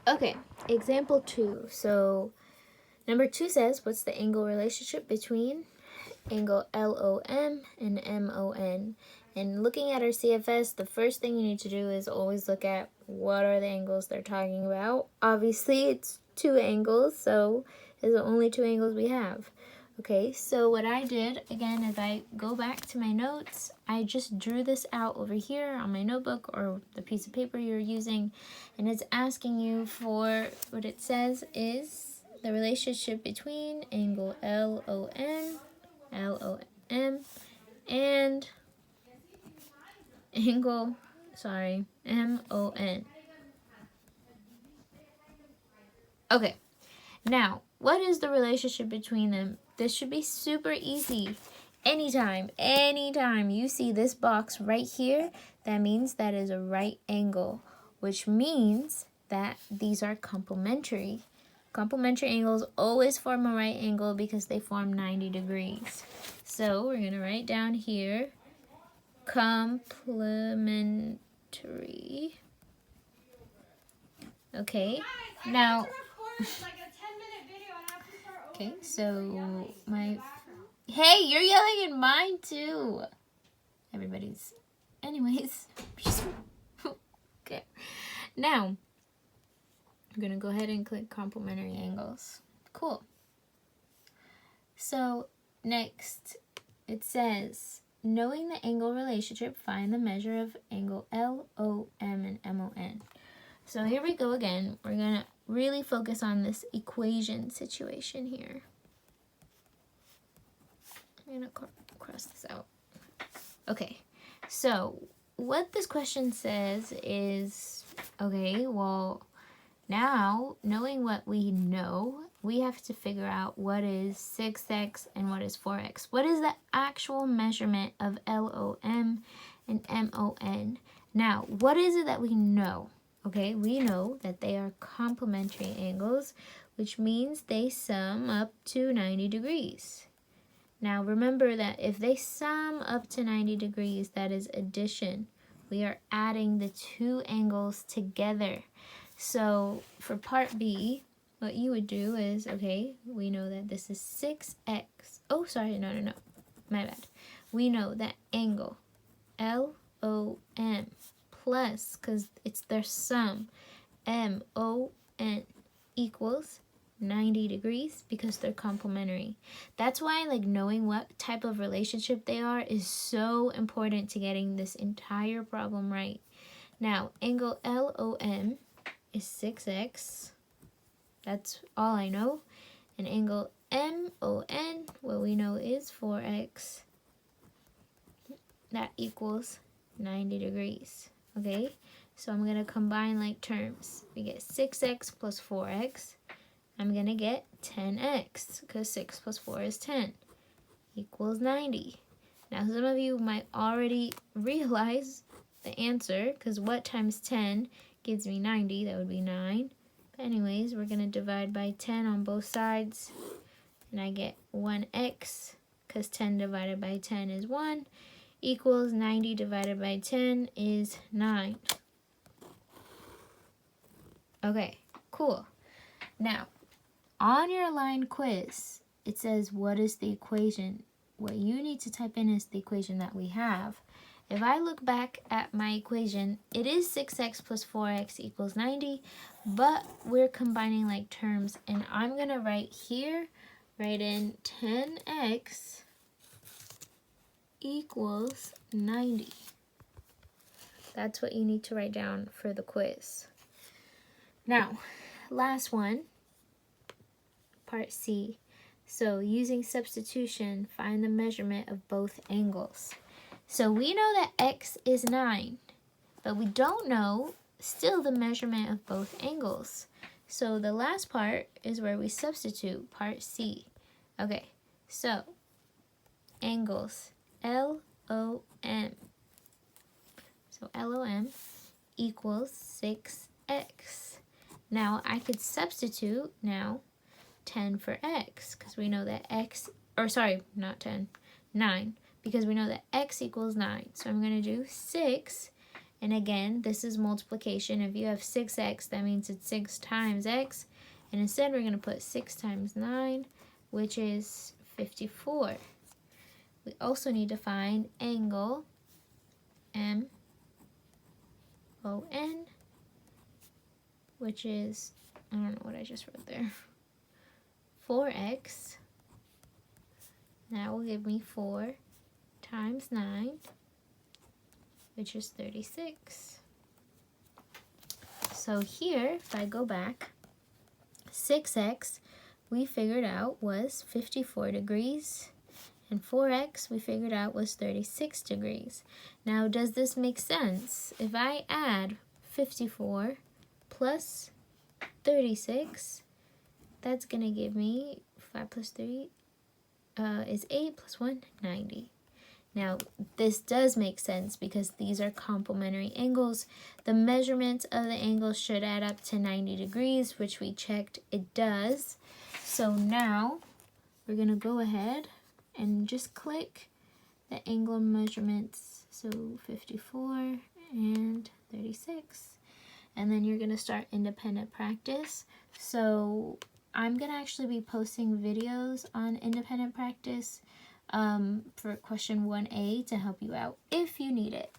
Okay, example 2. So number 2 says, what's the angle relationship between angle LOM and MON? And looking at our CFS, the first thing you need to do is always look at what are the angles they're talking about. Obviously, it's 2 angles, so it's the only 2 angles we have. Okay, so what I did, again, if I go back to my notes, I just drew this out over here on my notebook or the piece of paper you're using, and it's asking you for, what it says is the relationship between angle LOM, and angle, MON. Okay, now, what is the relationship between them? This should be super easy. Anytime you see this box right here, that means that is a right angle, which means that these are complementary. Complementary angles always form a right angle because they form 90 degrees. So we're going to write down here, complementary. Okay, now... Okay, so hey, you're yelling in mine too. Everybody's. Anyways. Okay. Now, I'm going to go ahead and click complementary angles. Cool. So, next, it says, knowing the angle relationship, find the measure of angle LOM and MON. So here we go again. We're going to really focus on this equation situation here. I'm going to cross this out. Okay, so what this question says is, okay, well, now knowing what we know, we have to figure out what is 6x and what is 4x. What is the actual measurement of LOM and MON? Now, what is it that we know? Okay, we know that they are complementary angles, which means they sum up to 90 degrees. Now remember that if they sum up to 90 degrees, that is addition. We are adding the 2 angles together. So for part B, what you would do is, okay, we know that this is 6x. Oh, sorry, no, my bad. We know that angle LOM plus, because it's their sum, MON equals 90 degrees because they're complementary. That's why knowing what type of relationship they are is so important to getting this entire problem right. Now, angle LOM is 6x. That's all I know. And angle MON, what we know is 4x. That equals 90 degrees. Okay? So I'm going to combine like terms. We get 6x plus 4x. I'm going to get 10x because 6 plus 4 is 10 equals 90. Now some of you might already realize the answer because what times 10 gives me 90? That would be 9. But anyways, we're going to divide by 10 on both sides. And I get 1x because 10 divided by 10 is 1 equals 90 divided by 10 is 9. Okay, cool. Now, on your line quiz, it says, what is the equation? What you need to type in is the equation that we have. If I look back at my equation, it is 6x plus 4x equals 90, but we're combining like terms, and I'm going to write in 10x equals 90. That's what you need to write down for the quiz. Now, last one. Part C. So using substitution, find the measurement of both angles. So we know that x is 9, but we don't know still the measurement of both angles. So the last part is where we substitute, part C. Okay, so angles LOM. So LOM equals 6x. Now I could substitute now 10 for x, because we know that x, or sorry, not 10, 9, because we know that x equals 9. So I'm going to do 6 And again, this is multiplication. If you have 6x, that means it's 6 times x. And instead, we're going to put 6 times 9, which is 54. We also need to find angle MON, which is, I don't know what I just wrote there, 4x. That will give me 4 times 9, which is 36. So here, if I go back, 6x we figured out was 54 degrees, and 4x we figured out was 36 degrees. Now, does this make sense? If I add 54 plus 36, that's going to give me 5 plus 3 is 8 plus 1, 90. Now, this does make sense because these are complementary angles. The measurement of the angle should add up to 90 degrees, which we checked it does. So now we're going to go ahead and just click the angle measurements. So 54 and 36. And then you're going to start independent practice. So I'm going to actually be posting videos on independent practice for question 1A to help you out if you need it.